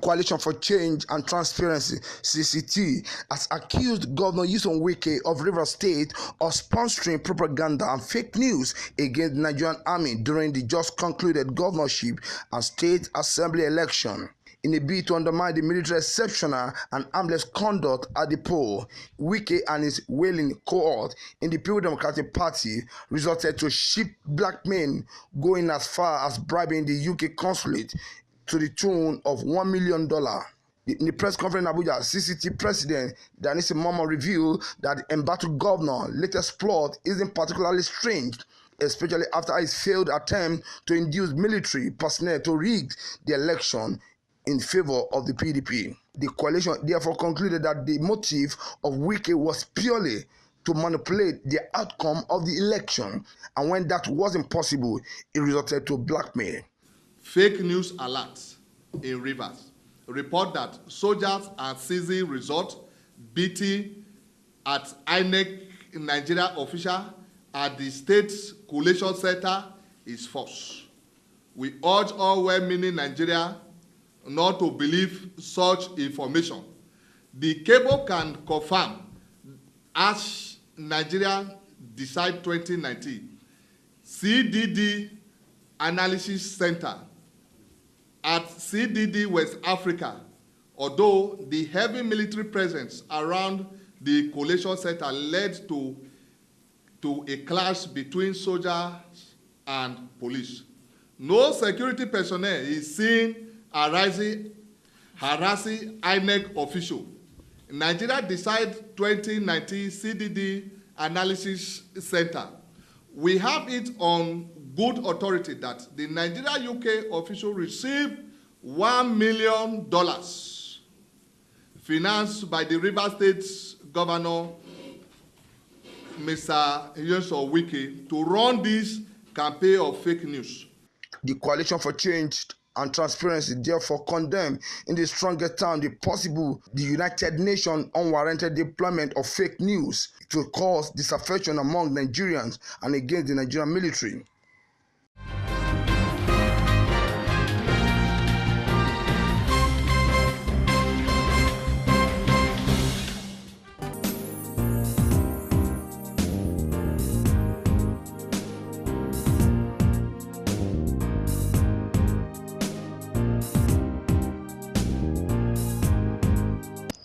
Coalition for Change and Transparency (CCT) has accused Governor Nyesom Wike of Rivers State of sponsoring propaganda and fake news against the Nigerian Army during the just concluded governorship and state assembly election. In a bid to undermine the military exceptional and harmless conduct at the poll, Wike and his wailing cohort in the People's Democratic Party resorted to cheap blackmail, going as far as bribing the UK consulate to the tune of $1 million. In the press conference in Abuja, CCT President Danisi Momo revealed that the embattled governor latest plot isn't particularly strange, especially after his failed attempt to induce military personnel to rig the election in favor of the PDP. The coalition therefore concluded that the motive of Wike was purely to manipulate the outcome of the election, and when that wasn't possible, it resorted to blackmail. Fake news alerts in Rivers report that soldiers are seizing resort beating at INEC Nigeria official at the state's collation center is false. We urge all well-meaning Nigeria not to believe such information. The cable can confirm, as Nigeria Decide 2019, CDD Analysis Center at CDD West Africa, although the heavy military presence around the collation center led to a clash between soldiers and police. No security personnel is seen harassing INEC official. Nigeria Decide 2019 CDD Analysis Center. We have it on good authority that the Nigeria UK official received $1 million financed by the Rivers State Governor, Mr. Nyesom Wike, to run this campaign of fake news. The Coalition for Change and Transparency therefore condemned in the strongest term the United Nations unwarranted deployment of fake news to cause disaffection among Nigerians and against the Nigerian military.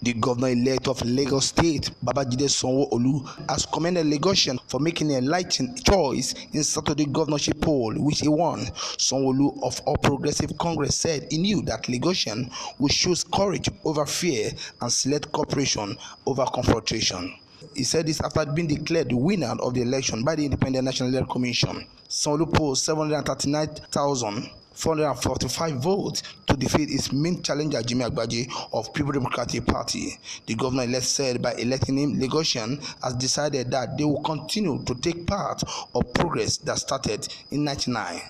The governor-elect of Lagos State, Babajide Sanwo-Olu, has commended Lagosian for making an enlightened choice in Saturday governorship poll, which he won. Sanwo-Olu of All Progressive Congress said he knew that Lagosian would choose courage over fear and select cooperation over confrontation. He said this after being declared the winner of the election by the Independent National Electoral Commission. Sanwo-Olu polled 739,445 votes to defeat his main challenger, Jimmy Agbaje of People's Democratic Party. The governor-elect said by electing him, Lagosian has decided that they will continue to take part of progress that started in 1999.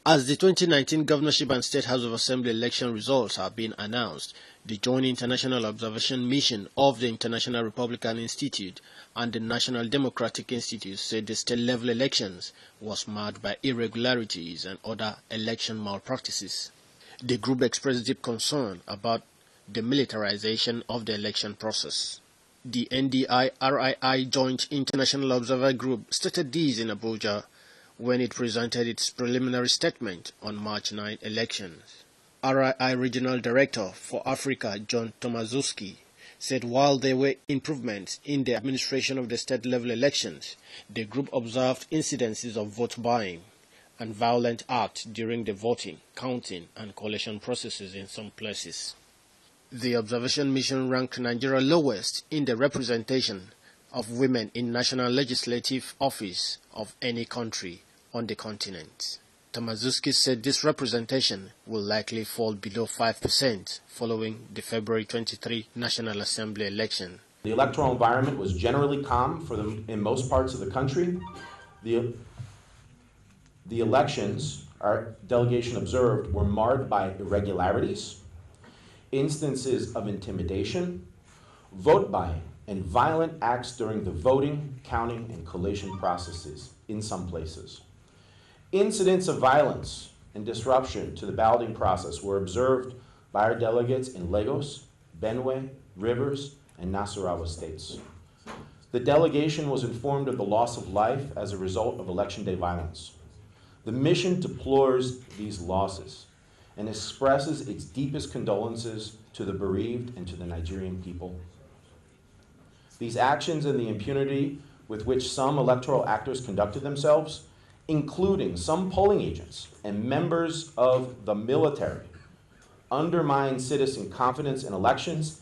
As the 2019 Governorship and State House of Assembly election results have been announced, the Joint International Observation Mission of the International Republican Institute and the National Democratic Institute said the state-level elections was marred by irregularities and other election malpractices. The group expressed deep concern about the militarization of the election process. The NDI-RII Joint International Observer Group stated this in Abuja when it presented its preliminary statement on March 9 elections. RII Regional Director for Africa, John Tomaszewski, said while there were improvements in the administration of the state-level elections, the group observed incidences of vote buying and violent acts during the voting, counting, and collation processes in some places. The observation mission ranked Nigeria lowest in the representation of women in national legislative office of any country on the continent. Tomaszewski said this representation will likely fall below 5% following the February 23 National Assembly election. The electoral environment was generally calm in most parts of the country. The elections, our delegation observed, were marred by irregularities, instances of intimidation, vote buying, and violent acts during the voting, counting, and collation processes in some places. Incidents of violence and disruption to the balloting process were observed by our delegates in Lagos, Benue, Rivers, and Nasarawa states. The delegation was informed of the loss of life as a result of election day violence. The mission deplores these losses and expresses its deepest condolences to the bereaved and to the Nigerian people. These actions and the impunity with which some electoral actors conducted themselves, including some polling agents and members of the military, undermine citizen confidence in elections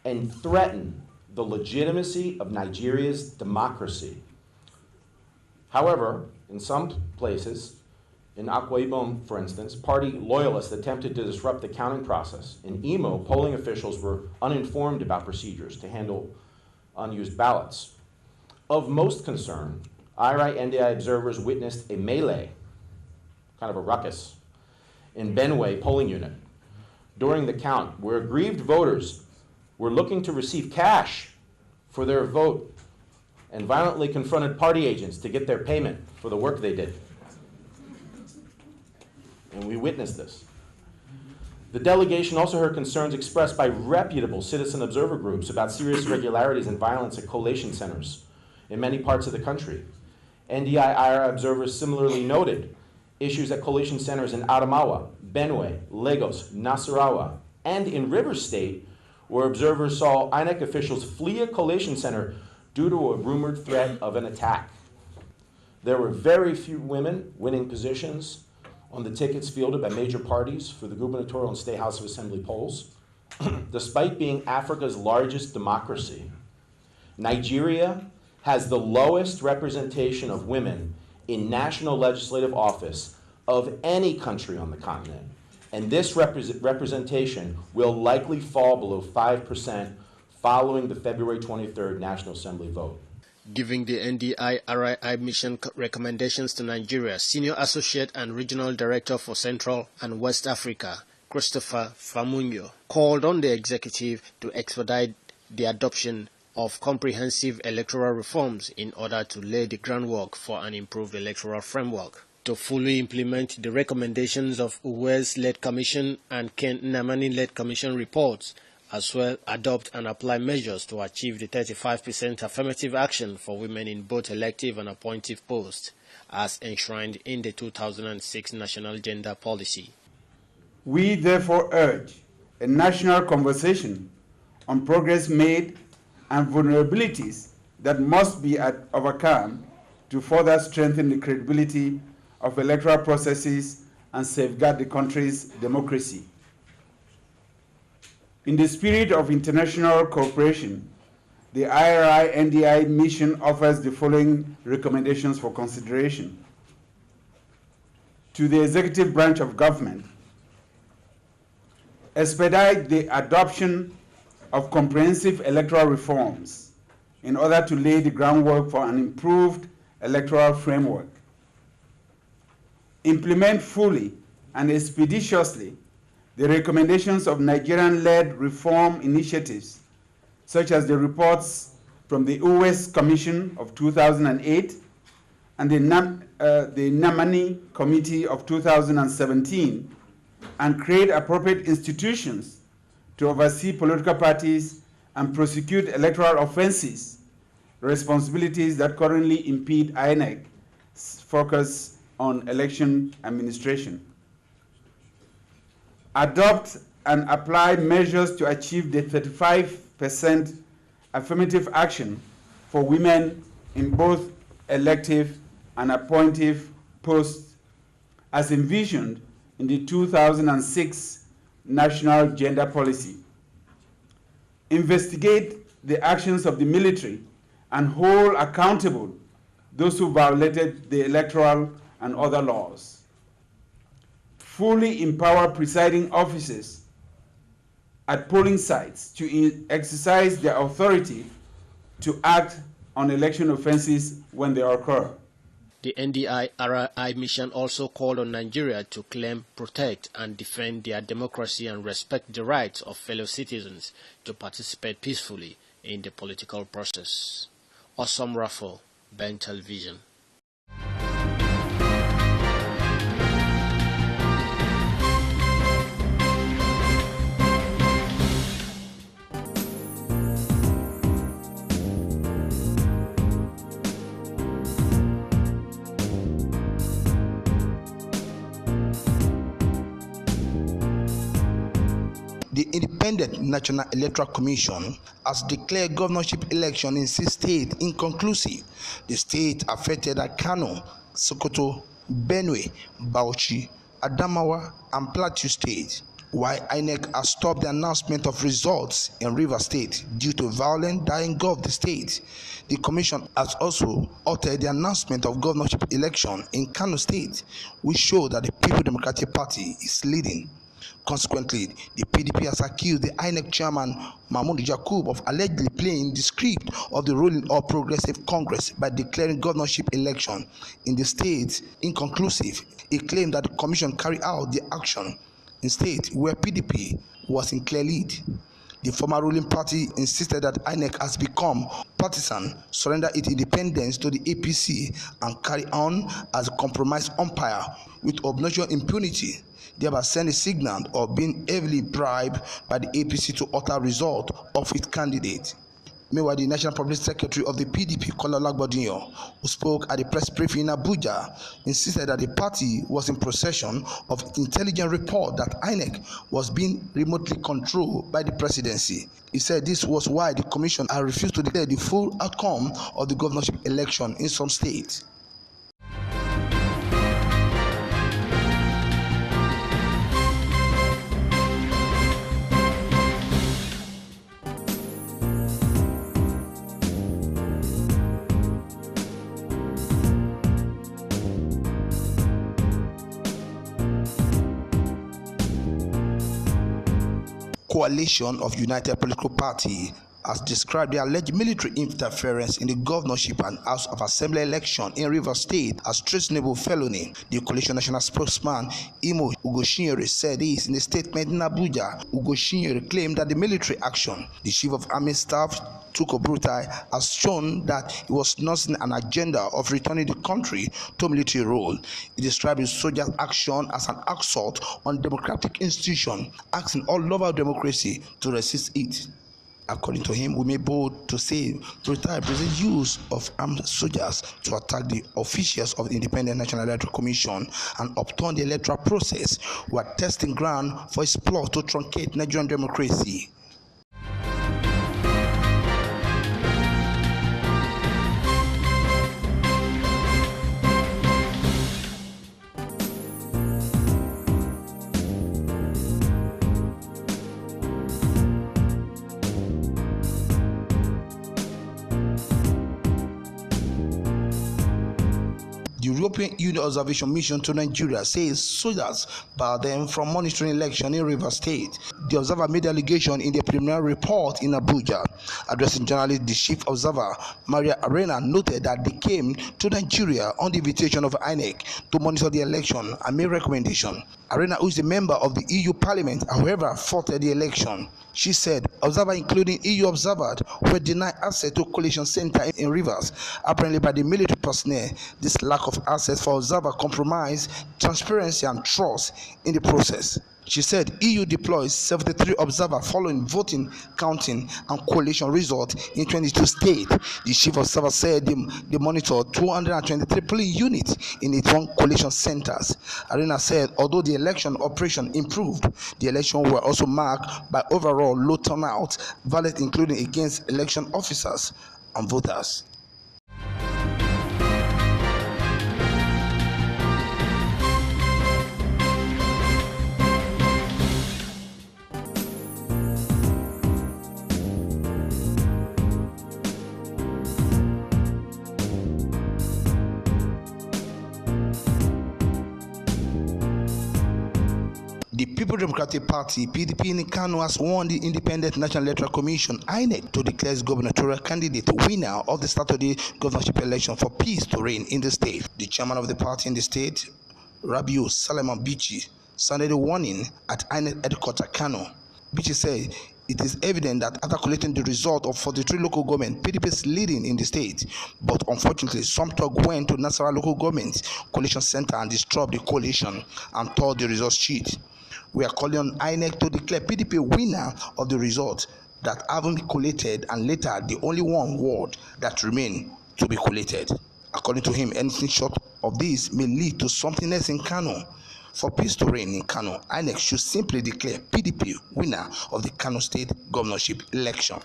and threaten the legitimacy of Nigeria's democracy. However, in some places, in Akwa Ibom, for instance, party loyalists attempted to disrupt the counting process. In Imo, polling officials were uninformed about procedures to handle unused ballots. Of most concern, IRI-NDI observers witnessed a melee, kind of a ruckus, in Benue polling unit during the count, where aggrieved voters were looking to receive cash for their vote and violently confronted party agents to get their payment for the work they did. And we witnessed this. The delegation also heard concerns expressed by reputable citizen observer groups about serious irregularities and violence at collation centers in many parts of the country. NDI-IRI observers similarly noted issues at collation centers in Adamawa, Benue, Lagos, Nasarawa, and in Rivers State, where observers saw INEC officials flee a collation center due to a rumored threat of an attack. There were very few women winning positions on the tickets fielded by major parties for the gubernatorial and state House of Assembly polls. Despite being Africa's largest democracy, Nigeria has the lowest representation of women in national legislative office of any country on the continent. And this representation will likely fall below 5% following the February 23rd National Assembly vote. Giving the NDI-RII mission recommendations to Nigeria, Senior Associate and Regional Director for Central and West Africa, Christopher Famunyo, called on the executive to expedite the adoption of comprehensive electoral reforms in order to lay the groundwork for an improved electoral framework. To fully implement the recommendations of Uwais-led Commission and Ken Namani-led Commission reports, as well adopt and apply measures to achieve the 35% affirmative action for women in both elective and appointive posts, as enshrined in the 2006 National Gender Policy. We therefore urge a national conversation on progress made and vulnerabilities that must be overcome to further strengthen the credibility of electoral processes and safeguard the country's democracy. In the spirit of international cooperation, the IRI-NDI mission offers the following recommendations for consideration. To the executive branch of government, expedite the adoption of comprehensive electoral reforms in order to lay the groundwork for an improved electoral framework. Implement fully and expeditiously the recommendations of Nigerian-led reform initiatives, such as the reports from the Uwais Commission of 2008 and the Namani Committee of 2017, and create appropriate institutions to oversee political parties and prosecute electoral offenses, responsibilities that currently impede INEC's focus on election administration. Adopt and apply measures to achieve the 35% affirmative action for women in both elective and appointive posts as envisioned in the 2006 National Gender Policy. Investigate the actions of the military and hold accountable those who violated the electoral and other laws. Fully empower presiding officers at polling sites to exercise their authority to act on election offenses when they occur. The NDI-RI mission also called on Nigeria to claim, protect, and defend their democracy and respect the rights of fellow citizens to participate peacefully in the political process. Awesome Raffle, Ben Television. The Independent National Electoral Commission has declared governorship election in 6 states inconclusive. The states affected are Kano, Sokoto, Benue, Bauchi, Adamawa, and Plateau State. While INEC has stopped the announcement of results in Rivers State due to violent dying of the state, the commission has also altered the announcement of governorship election in Kano State, which showed that the People Democratic Party is leading. Consequently, the PDP has accused the INEC chairman Mahmoud Yakub of allegedly playing the script of the ruling All Progressive Congress by declaring governorship election in the state inconclusive. He claimed that the commission carried out the action in states where PDP was in clear lead. The former ruling party insisted that INEC has become partisan, surrender its independence to the APC, and carry on as a compromise umpire with obnoxious impunity, thereby send a signal of being heavily bribed by the APC to alter result of its candidate. Meanwhile, the National Public Secretary of the PDP, Kola Olagbodinyo, who spoke at the press briefing in Abuja, insisted that the party was in possession of intelligence report that INEC was being remotely controlled by the presidency. He said this was why the commission had refused to declare the full outcome of the governorship election in some states. Coalition of United Political Party has described the alleged military interference in the governorship and House of Assembly election in Rivers State as treasonable felony. The coalition national spokesman Imo Ugoshinyere said this in a statement in Abuja. Ugoshinyere claimed that the military action the Chief of Army Staff Tuko Brutai has shown that he was nursing an agenda of returning the country to military rule. He described his soldiers' action as an assault on democratic institutions, asking all lovers of democracy to resist it. According to him, we may bold to say Brutai presents use of armed soldiers to attack the officials of the Independent National Electoral Commission and upturn the electoral process, who are testing ground for his plot to truncate Nigerian democracy. The European Union Observation Mission to Nigeria says soldiers barred them from monitoring election in Rivers State. The observer made the allegation in the preliminary report in Abuja. Addressing journalists, the chief observer, Maria Arena, noted that they came to Nigeria on the invitation of INEC to monitor the election and make recommendations. Arena, who is a member of the EU Parliament, however, faulted the election. She said observers, including EU observers, were denied access to collation center in Rivers, apparently by the military personnel. This lack of access for observers compromised transparency and trust in the process. She said EU deploys 73 observers following voting, counting, and coalition results in 22 states. The chief observer said they monitored 223 polling units in 81 coalition centers. Arena said although the election operation improved, the elections were also marked by overall low turnout, violence including against election officers and voters. The People Democratic Party (PDP) in Kano has won the Independent National Electoral Commission (INEC) to declare its gubernatorial candidate winner of the Saturday governorship election for peace to reign in the state. The chairman of the party in the state, Rabiu Salman Bichi, sounded a warning at INEC headquarters Kano. Bichi said it is evident that after collecting the result of 43 local government, PDP is leading in the state. But unfortunately, some talk went to Nasarawa local government coalition center and disturbed the coalition and told the results sheet. We are calling on INEC to declare PDP winner of the result that haven't been collated and later the only one word that remain to be collated. According to him, anything short of this may lead to something else in Kano. For peace to reign in Kano, INEC should simply declare PDP winner of the Kano State governorship election.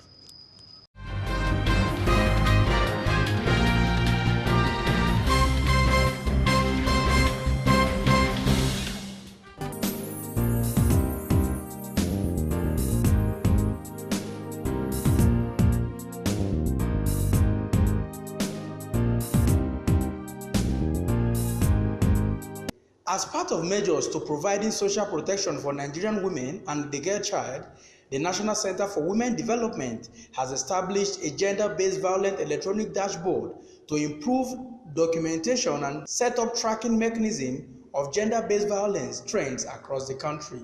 As part of measures to providing social protection for Nigerian women and the girl child, the National Center for Women Development has established a gender-based violence electronic dashboard to improve documentation and set up tracking mechanism of gender-based violence trends across the country.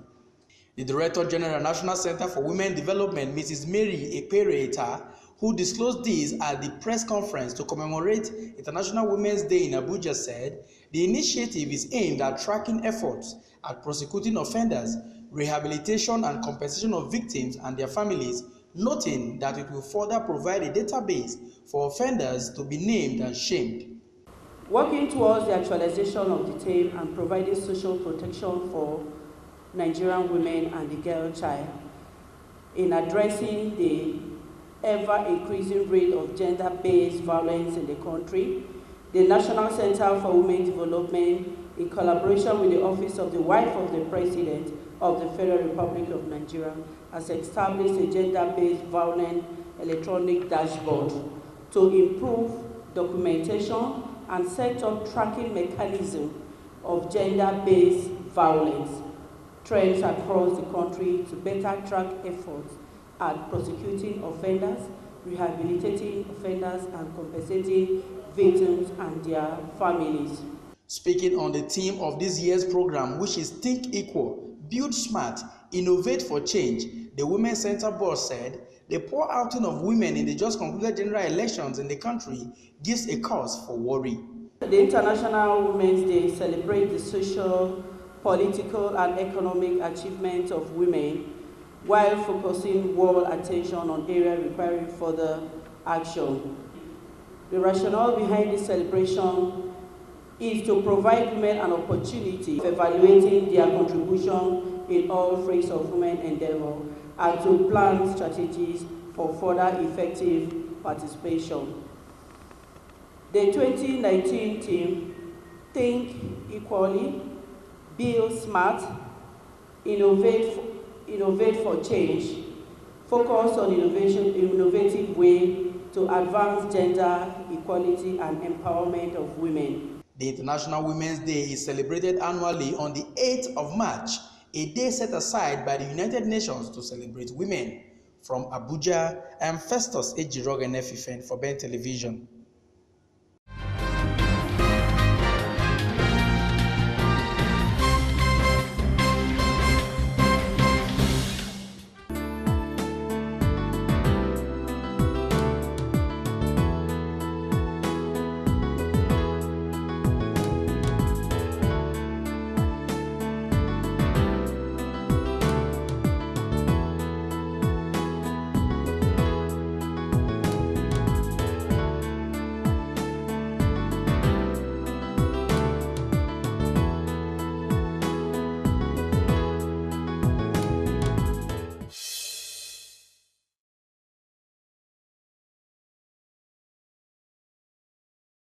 The Director General National Center for Women Development, Mrs. Mary Epereita, who disclosed this at the press conference to commemorate International Women's Day in Abuja, said the initiative is aimed at tracking efforts at prosecuting offenders, rehabilitation and compensation of victims and their families, noting that it will further provide a database for offenders to be named and shamed. Working towards the actualization of the theme and providing social protection for Nigerian women and the girl child in addressing the ever-increasing rate of gender-based violence in the country, the National Center for Women Development, in collaboration with the Office of the Wife of the President of the Federal Republic of Nigeria, has established a gender-based violence electronic dashboard to improve documentation and set up tracking mechanism of gender-based violence trends across the country to better track efforts at prosecuting offenders, rehabilitating offenders, and compensating victims and their families. Speaking on the theme of this year's program, which is Think Equal, Build Smart, Innovate for Change, the Women's Center Board said the poor outing of women in the just concluded general elections in the country gives a cause for worry. The International Women's Day celebrates the social, political, and economic achievements of women while focusing world attention on areas requiring further action. The rationale behind this celebration is to provide women an opportunity of evaluating their contribution in all phases of women endeavor and to plan strategies for further effective participation. The 2019 theme, Think Equally, Build Smart, Innovate for Change, focus on innovative way to advance gender equality and empowerment of women. The International Women's Day is celebrated annually on the 8th of March, a day set aside by the United Nations to celebrate women. From Abuja, I am Festus Ejiroga Nefifen for Ben Television.